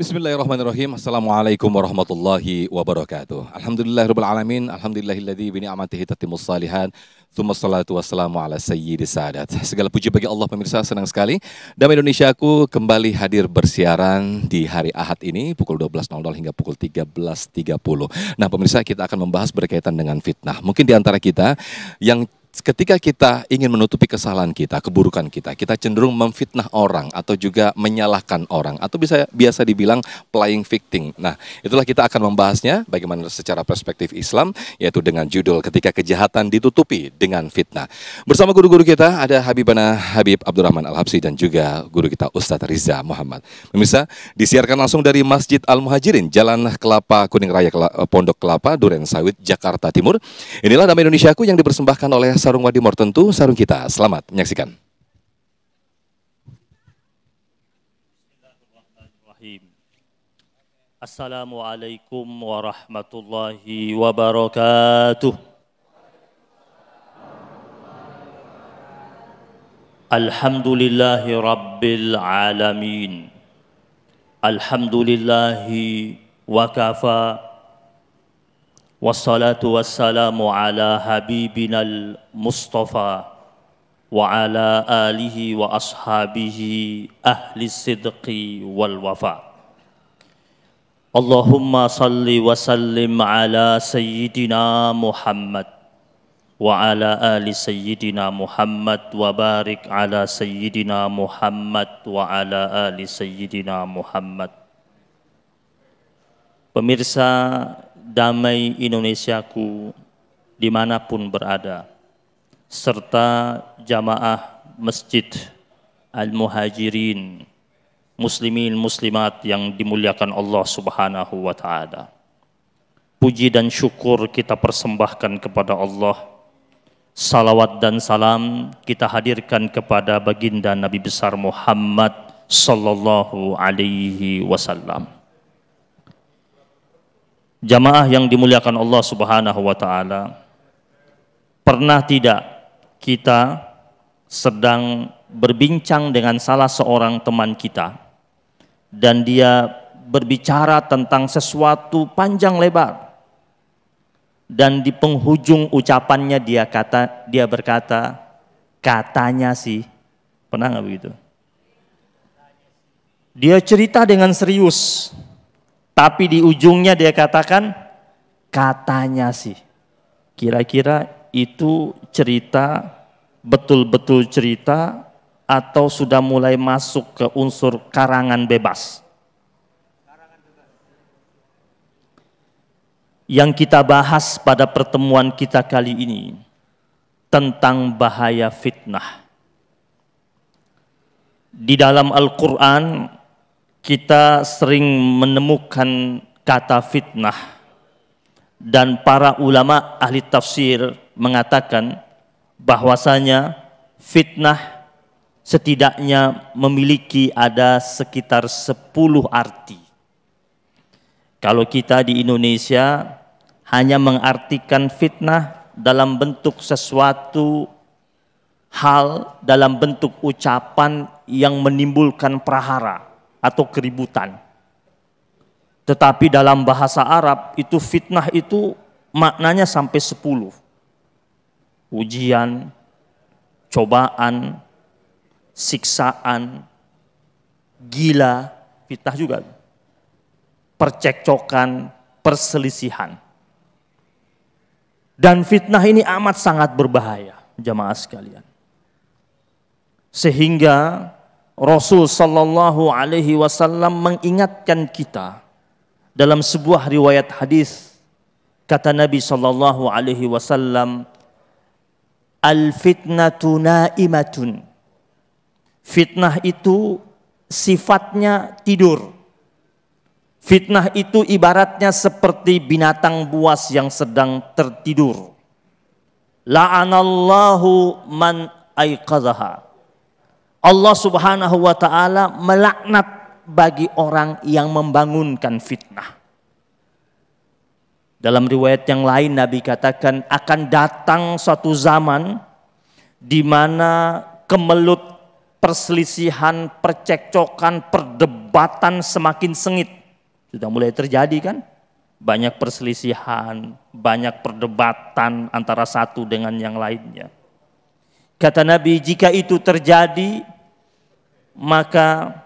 Bismillahirrahmanirrahim. Assalamualaikum warahmatullahi wabarakatuh. Alhamdulillahirabbil alamin. Alhamdulillahilladzi bi ni'matihi tatimmus shalihat. Tsumma shalatu wassalamu ala sayyidis sadat. Segala puji bagi Allah, pemirsa, senang sekali Damai Indonesiaku kembali hadir bersiaran di hari Ahad ini pukul 12.00 hingga pukul 13.30. Nah, pemirsa, kita akan membahas berkaitan dengan fitnah. Mungkin di antara kita yang ketika kita ingin menutupi kesalahan kita, keburukan kita cenderung memfitnah orang atau juga menyalahkan orang atau biasa dibilang playing victim. Nah, itulah kita akan membahasnya bagaimana secara perspektif Islam, yaitu dengan judul ketika kejahatan ditutupi dengan fitnah. Bersama guru-guru kita ada Habibana Habib Abdurrahman Al-Habsyi dan juga guru kita Ustadz Riza Muhammad. Pemirsa, disiarkan langsung dari Masjid Al-Muhajirin, Jalan Kelapa Kuning Raya, Pondok Kelapa, Duren Sawit, Jakarta Timur. Inilah Damai Indonesiaku yang dipersembahkan oleh Sarung Wadimor, tentu sarung kita. Selamat menyaksikan. Assalamualaikum warahmatullahi wabarakatuh. Alhamdulillahi rabbil alamin. Alhamdulillahi wa kafa. Wassalatu wassalamu ala habibinal Mustafa wa ala alihi wa ashabihi ahli sidqi wal wafa. Allahumma salli wa sallim ala sayyidina Muhammad wa ala ali sayyidina Muhammad wa barik ala sayyidina Muhammad wa ala ali sayyidina Muhammad. Pemirsa Damai Indonesiaku dimanapun berada, serta jamaah Masjid Al-Muhajirin, muslimin muslimat yang dimuliakan Allah Subhanahu wa ta'ala. Puji dan syukur kita persembahkan kepada Allah. Salawat dan salam kita hadirkan kepada baginda Nabi besar Muhammad sallallahu alaihi wasallam. Jamaah yang dimuliakan Allah Subhanahu wa ta'ala, pernah tidak kita sedang berbincang dengan salah seorang teman kita dan dia berbicara tentang sesuatu panjang lebar dan di penghujung ucapannya dia berkata, katanya sih. Pernah nggak begitu? Dia cerita dengan serius, tapi di ujungnya dia katakan, katanya sih. Kira-kira itu cerita, betul-betul cerita, atau sudah mulai masuk ke unsur karangan bebas? Yang kita bahas pada pertemuan kita kali ini, tentang bahaya fitnah. Di dalam Al-Quran, kita sering menemukan kata fitnah dan para ulama ahli tafsir mengatakan bahwasanya fitnah setidaknya memiliki ada sekitar 10 arti. Kalau kita di Indonesia hanya mengartikan fitnah dalam bentuk sesuatu hal, dalam bentuk ucapan yang menimbulkan prahara atau keributan. Tetapi dalam bahasa Arab itu fitnah itu maknanya sampai 10. Ujian, cobaan, siksaan, gila, fitnah juga. Percekcokan, perselisihan. Dan fitnah ini amat sangat berbahaya, jamaah sekalian. Sehingga Rasul sallallahu alaihi wasallam mengingatkan kita dalam sebuah riwayat hadis, kata Nabi sallallahu alaihi wasallam, al-fitnatu naimatun. Fitnah itu sifatnya tidur. Fitnah itu ibaratnya seperti binatang buas yang sedang tertidur. La'anallahu man aiqadhaha. Allah Subhanahu wa ta'ala melaknat bagi orang yang membangunkan fitnah. Dalam riwayat yang lain Nabi katakan akan datang suatu zaman di mana kemelut perselisihan, percekcokan, perdebatan semakin sengit. Sudah mulai terjadi kan? Banyak perselisihan, banyak perdebatan antara satu dengan yang lainnya. Kata Nabi, jika itu terjadi, maka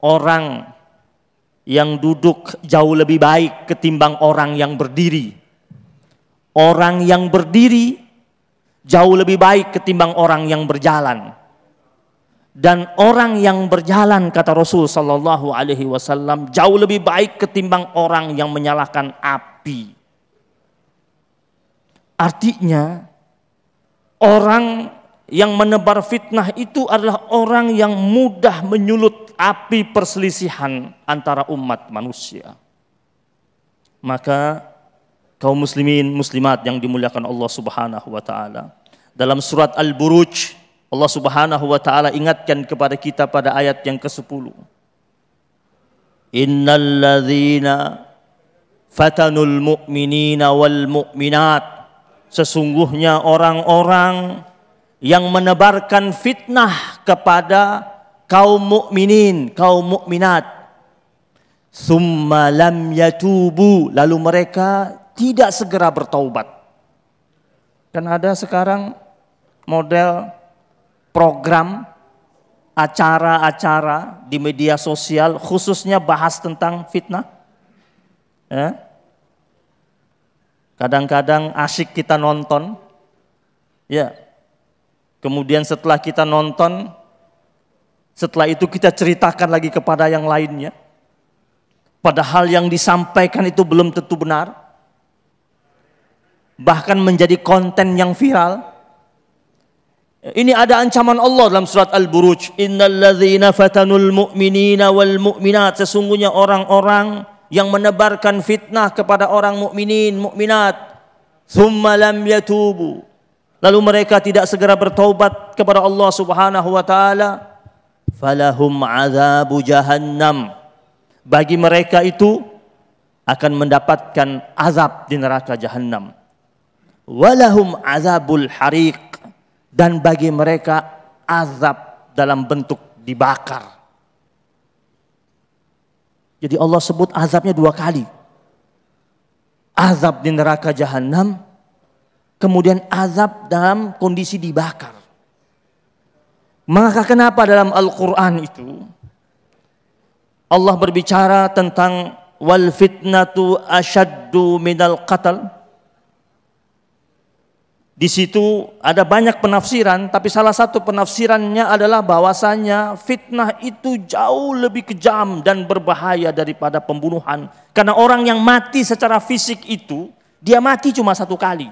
orang yang duduk jauh lebih baik ketimbang orang yang berdiri. Orang yang berdiri jauh lebih baik ketimbang orang yang berjalan. Dan orang yang berjalan, kata Rasul sallallahu alaihi wasallam, jauh lebih baik ketimbang orang yang menyalakan api. Artinya, orang yang menebar fitnah itu adalah orang yang mudah menyulut api perselisihan antara umat manusia. Maka kaum muslimin muslimat yang dimuliakan Allah Subhanahu wa taala, dalam surat Al-Buruj Allah Subhanahu wa taala ingatkan kepada kita pada ayat yang ke-10. Innal ladzina fatanul mu'minina wal mu'minat, sesungguhnya orang-orang yang menebarkan fitnah kepada kaum mukminin, kaum mukminat, summa lam yatubu, lalu mereka tidak segera bertaubat. Kan ada sekarang model program, acara-acara di media sosial khususnya bahas tentang fitnah. Kadang-kadang asyik kita nonton, ya. Kemudian setelah kita nonton, setelah itu kita ceritakan lagi kepada yang lainnya. Padahal yang disampaikan itu belum tentu benar. Bahkan menjadi konten yang viral. Ini ada ancaman Allah dalam surat Al-Buruj. Innal ladzina fatanul mu'minina wal mu'minat, sesungguhnya orang-orang yang menebarkan fitnah kepada orang mukminin, mukminat, tsumma lam yatubu, lalu mereka tidak segera bertaubat kepada Allah Subhanahu wa taala, falahum adzabu jahannam, bagi mereka itu akan mendapatkan azab di neraka jahanam. Walahum azabul hariq, dan bagi mereka azab dalam bentuk dibakar. Jadi Allah sebut azabnya dua kali. Azab di neraka jahanam, kemudian azab dalam kondisi dibakar. Maka kenapa dalam Al-Quran itu Allah berbicara tentang wal fitnatu asyaddu minal qatl? Di situ ada banyak penafsiran, tapi salah satu penafsirannya adalah bahwasanya fitnah itu jauh lebih kejam dan berbahaya daripada pembunuhan. Karena orang yang mati secara fisik itu, dia mati cuma satu kali.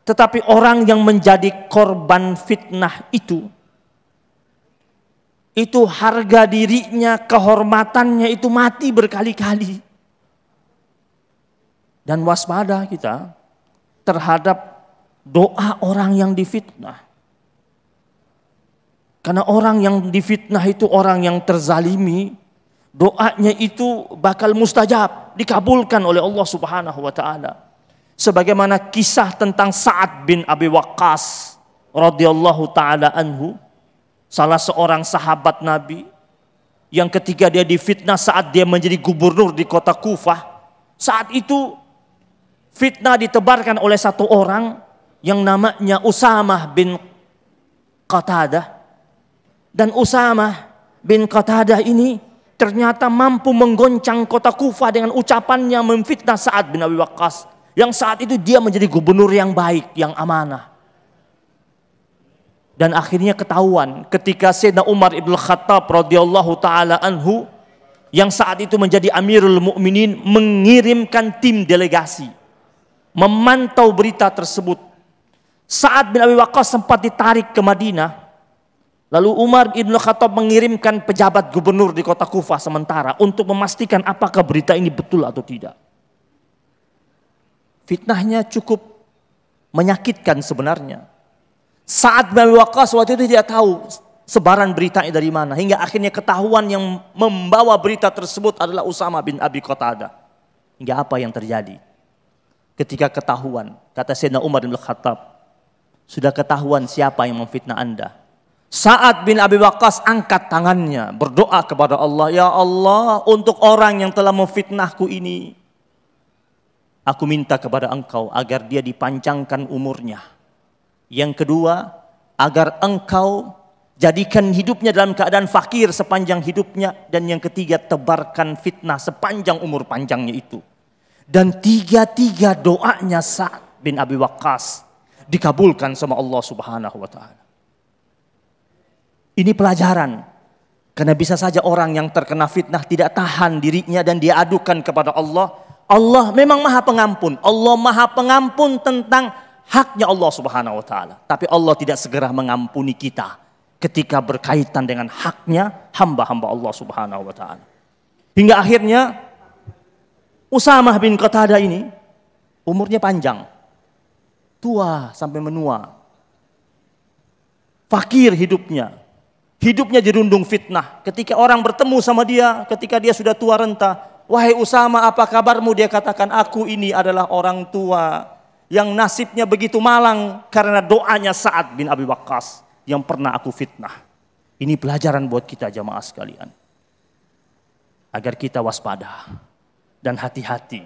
Tetapi orang yang menjadi korban fitnah itu harga dirinya, kehormatannya itu mati berkali-kali. Dan waspada kita terhadap doa orang yang difitnah. Karena orang yang difitnah itu orang yang terzalimi, doanya itu bakal mustajab, dikabulkan oleh Allah Subhanahu wa taala. Sebagaimana kisah tentang Sa'ad bin Abi Waqqas radhiyallahu taala anhu, salah seorang sahabat Nabi yang ketika dia difitnah saat dia menjadi gubernur di kota Kufah. Saat itu fitnah ditebarkan oleh satu orang yang namanya Usamah bin Qatadah. Dan Usamah bin Qatadah ini ternyata mampu menggoncang kota Kufah dengan ucapannya memfitnah Sa'ad bin Abi Waqqas. Yang saat itu dia menjadi gubernur yang baik, yang amanah. Dan akhirnya ketahuan ketika Sayyidina Umar ibn Khattab radhiyallahu taala anhu yang saat itu menjadi Amirul Mukminin mengirimkan tim delegasi memantau berita tersebut. Sa'ad bin Abi Waqqas sempat ditarik ke Madinah. Lalu Umar ibn Khattab mengirimkan pejabat gubernur di kota Kufah sementara untuk memastikan apakah berita ini betul atau tidak. Fitnahnya cukup menyakitkan sebenarnya. Sa'ad bin Abi Waqqas waktu itu tidak tahu sebaran beritanya dari mana. Hingga akhirnya ketahuan yang membawa berita tersebut adalah Usamah bin Abi Qatadah. Hingga apa yang terjadi? Ketika ketahuan, kata Sayyidina Umar bin Khattab, sudah ketahuan siapa yang memfitnah Anda. Sa'ad bin Abi Waqqas angkat tangannya, berdoa kepada Allah, ya Allah, untuk orang yang telah memfitnahku ini, aku minta kepada Engkau agar dia dipanjangkan umurnya. Yang kedua, agar Engkau jadikan hidupnya dalam keadaan fakir sepanjang hidupnya. Dan yang ketiga, tebarkan fitnah sepanjang umur panjangnya itu. Dan tiga-tiga doanya Sa'ad bin Abi Waqqas dikabulkan sama Allah Subhanahu wa Ta'ala. Ini pelajaran, karena bisa saja orang yang terkena fitnah tidak tahan dirinya dan dia adukan kepada Allah. Allah memang maha pengampun, Allah maha pengampun tentang haknya Allah Subhanahu wa Ta'ala. Tapi Allah tidak segera mengampuni kita ketika berkaitan dengan haknya hamba-hamba Allah Subhanahu wa Ta'ala. Hingga akhirnya Usamah bin Qatadah ini umurnya panjang, tua sampai menua, fakir hidupnya. Hidupnya dirundung fitnah. Ketika orang bertemu sama dia, ketika dia sudah tua renta, wahai Usamah, apa kabarmu? Dia katakan, aku ini adalah orang tua yang nasibnya begitu malang karena doanya Sa'ad bin Abi Waqqas yang pernah aku fitnah. Ini pelajaran buat kita jamaah sekalian, agar kita waspada dan hati-hati,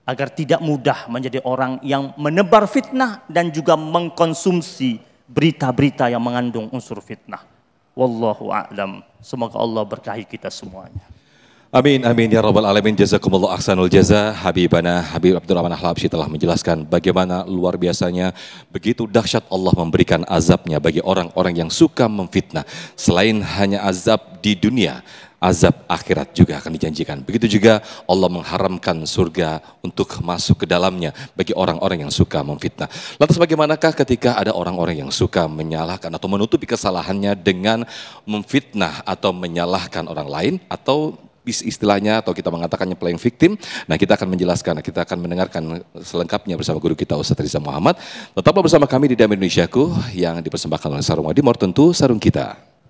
agar tidak mudah menjadi orang yang menebar fitnah dan juga mengkonsumsi berita-berita yang mengandung unsur fitnah. Wallahu a'lam. Semoga Allah berkahi kita semuanya. Amin, amin ya rabbal alamin. Jazakumullah ahsanul jaza. Habibana Habib Abdurrahman Al-Habsyi telah menjelaskan bagaimana luar biasanya begitu dahsyat Allah memberikan azabnya bagi orang-orang yang suka memfitnah. Selain hanya azab di dunia, azab akhirat juga akan dijanjikan. Begitu juga Allah mengharamkan surga untuk masuk ke dalamnya bagi orang-orang yang suka memfitnah. Lantas bagaimanakah ketika ada orang-orang yang suka menyalahkan atau menutupi kesalahannya dengan memfitnah atau menyalahkan orang lain, atau istilahnya atau kita mengatakannya playing victim. Nah, kita akan menjelaskan, kita akan mendengarkan selengkapnya bersama guru kita Ustaz Riza Muhammad. Tetaplah bersama kami di Damai Indonesiaku yang dipersembahkan oleh Sarung Wadimor, tentu sarung kita.